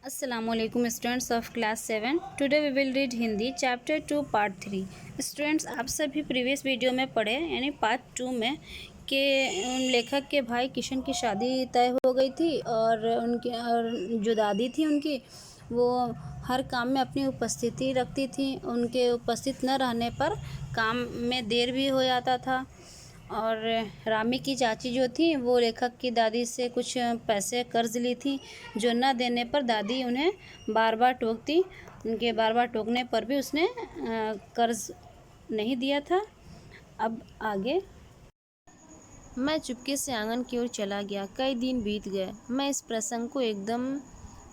Assalamualaikum students of class 7. Today we will read Hindi chapter 2 part 3. Students आप सभी previous video में पढ़े यानी पार्ट 2 में कि लेखक के भाई किशन की शादी तय हो गई थी और जो दादी थी उनकी वो हर काम में अपनी उपस्थिति रखती थी। उनके उपस्थित न रहने पर काम में देर भी हो जाता था। और रामी की चाची जो थी वो लेखक की दादी से कुछ पैसे कर्ज ली थी, जो न देने पर दादी उन्हें बार बार टोकती। उनके बार बार टोकने पर भी उसने कर्ज नहीं दिया था। अब आगे। मैं चुपके से आंगन की ओर चला गया। कई दिन बीत गए, मैं इस प्रसंग को एकदम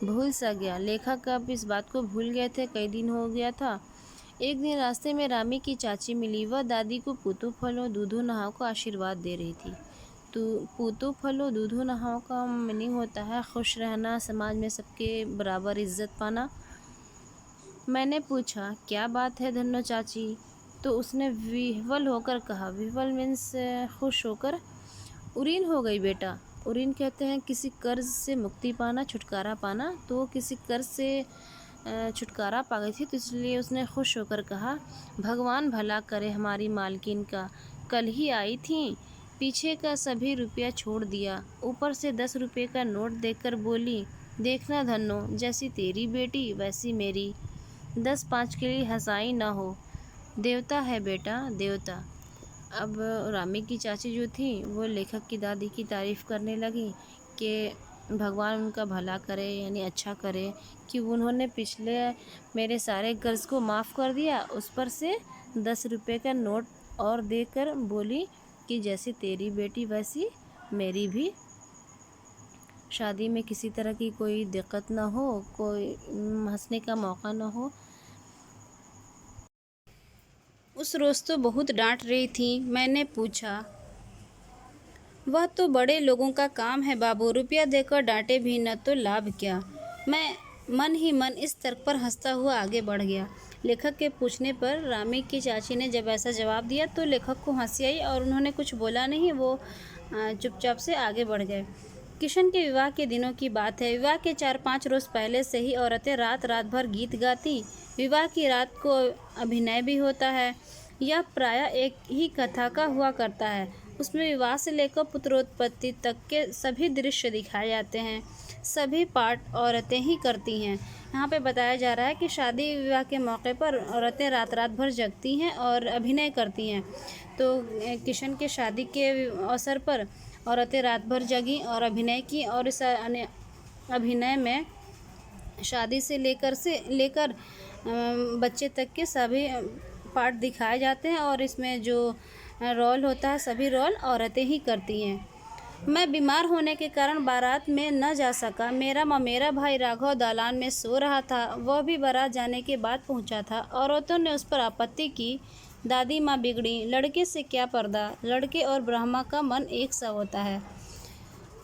भूल सा गया। लेखक अब इस बात को भूल गए थे, कई दिन हो गया था। एक दिन रास्ते में रामी की चाची मिली। वह दादी को पूतू फलो दूधो नहाओ का आशीर्वाद दे रही थी। तो पूतू फलो दूधो नहाओ का मीनिंग होता है खुश रहना, समाज में सबके बराबर इज्जत पाना। मैंने पूछा, क्या बात है धन्नो चाची? तो उसने विह्वल होकर कहा। विह्वल मीन्स खुश होकर। उरीन हो गई बेटा। उरीन कहते हैं किसी कर्ज से मुक्ति पाना, छुटकारा पाना। तो किसी कर्ज से छुटकारा पा गई थी, तो इसलिए उसने खुश होकर कहा, भगवान भला करे हमारी मालकिन का। कल ही आई थी, पीछे का सभी रुपया छोड़ दिया, ऊपर से 10 रुपये का नोट देकर बोली, देखना धन्नो, जैसी तेरी बेटी वैसी मेरी। 10-5 के लिए हंसाई ना हो। देवता है बेटा, देवता। अब रामी की चाची जो थी वो लेखक की दादी की तारीफ़ करने लगी कि भगवान उनका भला करे, यानी अच्छा करे कि उन्होंने पिछले मेरे सारे कर्ज को माफ़ कर दिया। उस पर से 10 रुपये का नोट और देकर बोली कि जैसी तेरी बेटी वैसी मेरी भी। शादी में किसी तरह की कोई दिक्कत ना हो, कोई हंसने का मौका ना हो। उस रोज़ तो बहुत डांट रही थी। मैंने पूछा, वह तो बड़े लोगों का काम है बाबू, रुपया देकर डांटे भी न तो लाभ क्या। मैं मन ही मन इस तर्क पर हंसता हुआ आगे बढ़ गया। लेखक के पूछने पर रामी की चाची ने जब ऐसा जवाब दिया तो लेखक को हंसी आई और उन्होंने कुछ बोला नहीं। वो चुपचाप से आगे बढ़ गए। किशन के विवाह के दिनों की बात है। विवाह के 4-5 रोज़ पहले से ही औरतें रात रात भर गीत गाती। विवाह की रात को अभिनय भी होता है। यह प्रायः एक ही कथा का हुआ करता है। उसमें विवाह से लेकर पुत्रोत्पत्ति तक के सभी दृश्य दिखाए जाते हैं। सभी पाठ औरतें ही करती हैं। यहाँ पे बताया जा रहा है कि शादी विवाह के मौके पर औरतें रात रात भर जगती हैं और अभिनय करती हैं। तो किशन के शादी के अवसर पर औरतें रात भर जगी और अभिनय की, और इस अभिनय में शादी से लेकर बच्चे तक के सभी पार्ट दिखाए जाते हैं, और इसमें जो रोल होता है सभी रोल औरतें ही करती हैं। मैं बीमार होने के कारण बारात में न जा सका। मेरा ममेरा भाई राघव दालान में सो रहा था। वह भी बारात जाने के बाद पहुंचा था। औरतों ने उस पर आपत्ति की। दादी माँ बिगड़ी, लड़के से क्या पर्दा, लड़के और ब्रह्मा का मन एक सा होता है।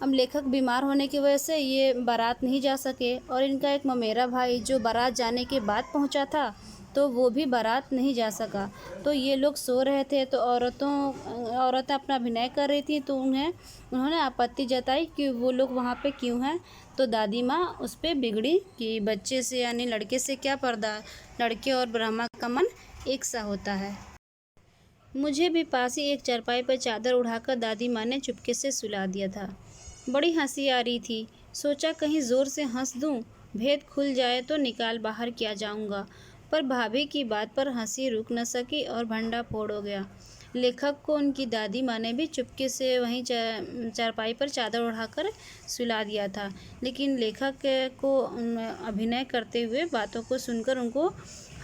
अब लेखक बीमार होने की वजह से ये बारात नहीं जा सके, और इनका एक ममेरा भाई जो बारात जाने के बाद पहुंचा था तो वो भी बारात नहीं जा सका। तो ये लोग सो रहे थे, तो औरतें अपना अभिनय कर रही थी, तो उन्होंने आपत्ति जताई कि वो लोग वहाँ पे क्यों हैं। तो दादी माँ उस पर बिगड़ी कि बच्चे से यानी लड़के से क्या पर्दा, लड़के और ब्रह्मा का मन एक सा होता है। मुझे भी पास ही एक चारपाई पर चादर उड़ाकर दादी माँ ने चुपके से सुला दिया था। बड़ी हंसी आ रही थी। सोचा कहीं ज़ोर से हंस दूं, भेद खुल जाए तो निकाल बाहर क्या जाऊंगा। पर भाभी की बात पर हंसी रुक न सकी और भंडा फोड़ हो गया। लेखक को उनकी दादी माँ ने भी चुपके से वहीं चारपाई पर चादर उड़ाकर सुला दिया था, लेकिन लेखक को अभिनय करते हुए बातों को सुनकर उनको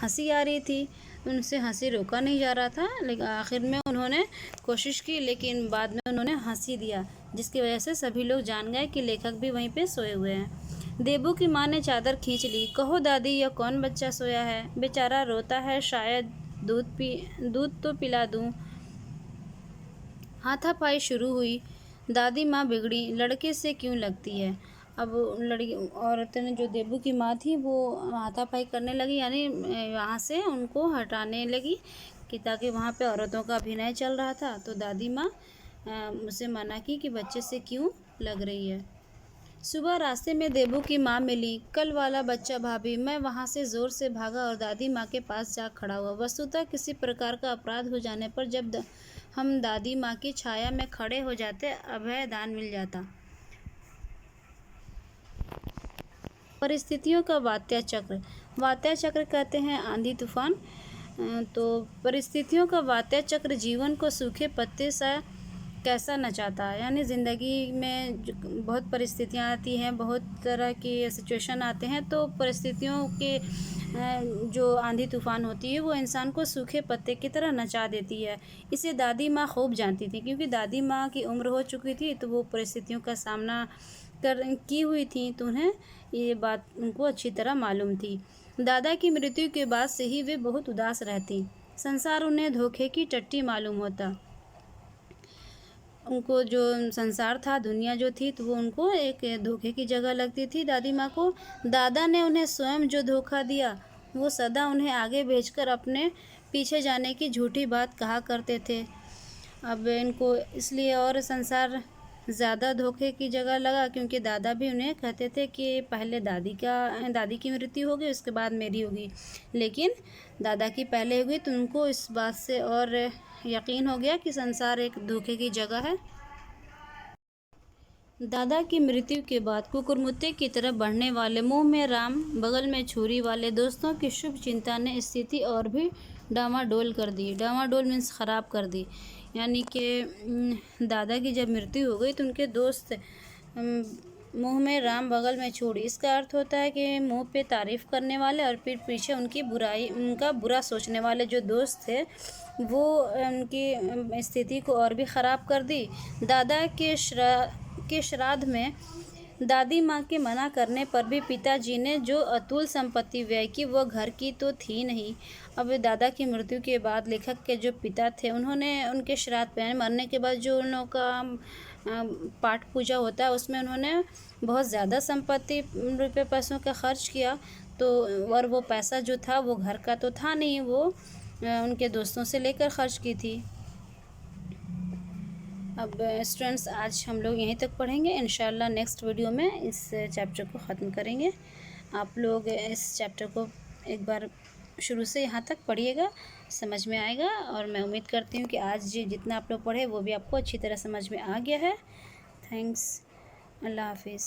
हंसी आ रही थी। उनसे हंसी रोका नहीं जा रहा था, लेकिन आखिर में उन्होंने कोशिश की, लेकिन बाद में उन्होंने हंसी दिया, जिसकी वजह से सभी लोग जान गए कि लेखक भी वहीं पे सोए हुए हैं। देबू की माँ ने चादर खींच ली। कहो दादी, यह कौन बच्चा सोया है? बेचारा रोता है, शायद दूध तो पिला दूँ। हाथापाई शुरू हुई। दादी माँ बिगड़ी, लड़के से क्यों लगती है। अब लड़की औरतें ने, जो देबू की माँ थी, वो हाथापाई करने लगी, यानी वहाँ से उनको हटाने लगी कि ताकि वहाँ पे औरतों का अभिनय चल रहा था। तो दादी माँ उसे मना की कि बच्चे से क्यों लग रही है। सुबह रास्ते में देबू की माँ मिली। कल वाला बच्चा भाभी। मैं वहाँ से ज़ोर से भागा और दादी माँ के पास जा खड़ा हुआ। वस्तुतः किसी प्रकार का अपराध हो जाने पर जब हम दादी माँ की छाया में खड़े हो जाते, अभय दान मिल जाता। परिस्थितियों का वात्या चक्र। वात्या चक्र कहते हैं आंधी तूफान। तो परिस्थितियों का वात्या चक्र जीवन को सूखे पत्ते सा कैसा नचाता है। यानी ज़िंदगी में बहुत परिस्थितियाँ आती हैं, बहुत तरह की सिचुएशन आते हैं, तो परिस्थितियों के जो आंधी तूफान होती है वो इंसान को सूखे पत्ते की तरह नचा देती है। इसे दादी माँ खूब जानती थी, क्योंकि दादी माँ की उम्र हो चुकी थी, तो वो परिस्थितियों का सामना की हुई थी, तो उन्हें ये बात उनको अच्छी तरह मालूम थी। दादा की मृत्यु के बाद से ही वे बहुत उदास रहती। संसार उन्हें धोखे की टट्टी मालूम होता। उनको जो संसार था, दुनिया जो थी, तो वो उनको एक धोखे की जगह लगती थी दादी माँ को। दादा ने उन्हें स्वयं जो धोखा दिया, वो सदा उन्हें आगे भेजकर अपने पीछे जाने की झूठी बात कहा करते थे। अब इनको इसलिए और संसार ज़्यादा धोखे की जगह लगा, क्योंकि दादा भी उन्हें कहते थे कि पहले दादी की मृत्यु होगी, उसके बाद मेरी होगी। लेकिन दादा की पहले हुई, तो उनको इस बात से और यकीन हो गया कि संसार एक धोखे की जगह है। दादा की मृत्यु के बाद कुकुरमुत्ते की तरफ बढ़ने वाले, मुंह में राम बगल में छुरी वाले दोस्तों की शुभ चिंता ने स्थिति और भी डामाडोल कर दी। डामाडोल मीन्स ख़राब कर दी। यानी कि दादा की जब मृत्यु हो गई तो उनके दोस्त मुंह में राम बगल में छुरी, इसका अर्थ होता है कि मुंह पे तारीफ़ करने वाले और पीठ पीछे उनका बुरा सोचने वाले जो दोस्त थे, वो उनकी स्थिति को और भी ख़राब कर दी। दादा के श्राद्ध में दादी माँ के मना करने पर भी पिताजी ने जो अतुल संपत्ति व्यय की, वो घर की तो थी नहीं। अब दादा की मृत्यु के बाद लेखक के जो पिता थे, उन्होंने उनके श्राद्ध पे मरने के बाद जो उन लोगों का पाठ पूजा होता है, उसमें उन्होंने बहुत ज़्यादा संपत्ति रुपये पैसों का खर्च किया। तो और वो पैसा जो था वो घर का तो था नहीं, वो उनके दोस्तों से लेकर खर्च की थी। अब स्टूडेंट्स, आज हम लोग यहीं तक पढ़ेंगे। इंशाल्लाह नेक्स्ट वीडियो में इस चैप्टर को ख़त्म करेंगे। आप लोग इस चैप्टर को एक बार शुरू से यहाँ तक पढ़िएगा, समझ में आएगा। और मैं उम्मीद करती हूँ कि आज जितना आप लोग पढ़े वो भी आपको अच्छी तरह समझ में आ गया है। थैंक्स। अल्लाह हाफिज़।